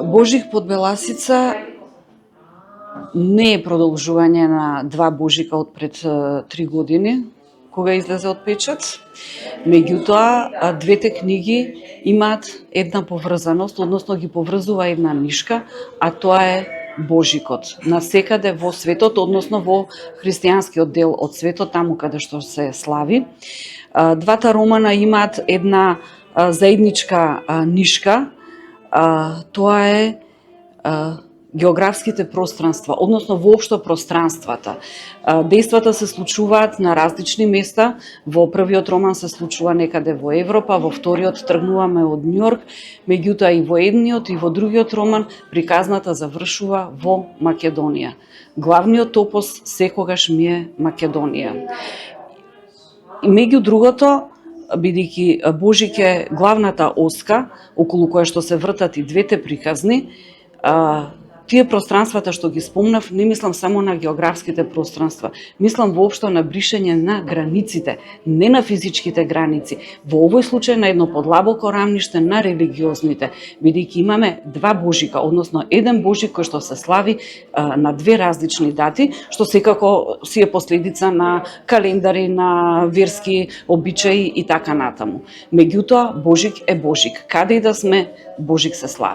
Божик под Беласица не е продолжување на два Божика од пред 3 години, кога излезе од печат. Меѓутоа, двете книги имаат една поврзаност, односно ги поврзува една нишка, а тоа е Божикот. Насекаде во светот, односно во христијанскиот дел од светот, таму каде што се слави. Двата романа имаат една заедничка нишка, тоа е географските пространства, односно воопшто пространствата. Дејствата се случуваат на различни места. Во првиот роман се случува некаде во Европа, во вториот тргнуваме од Њујорк, меѓутоа и во едниот и во другиот роман приказната завршува во Македонија. Главниот топос секогаш ми е Македонија. И меѓу другото, бидејќи Божик е главната оска околу која што се вртат и двете приказни, тие пространствата што ги спомнав, не мислам само на географските пространства, мислам воопшто на бришење на границите, не на физичките граници. Во овој случај на едно подлабоко рамниште на религиозните, бидејќи имаме два Божика, односно еден Божик кој што се слави на две различни дати, што секако си е последица на календари, на верски обичаи и така натаму. Меѓутоа, Божик е Божик. Каде и да сме, Божик се слави.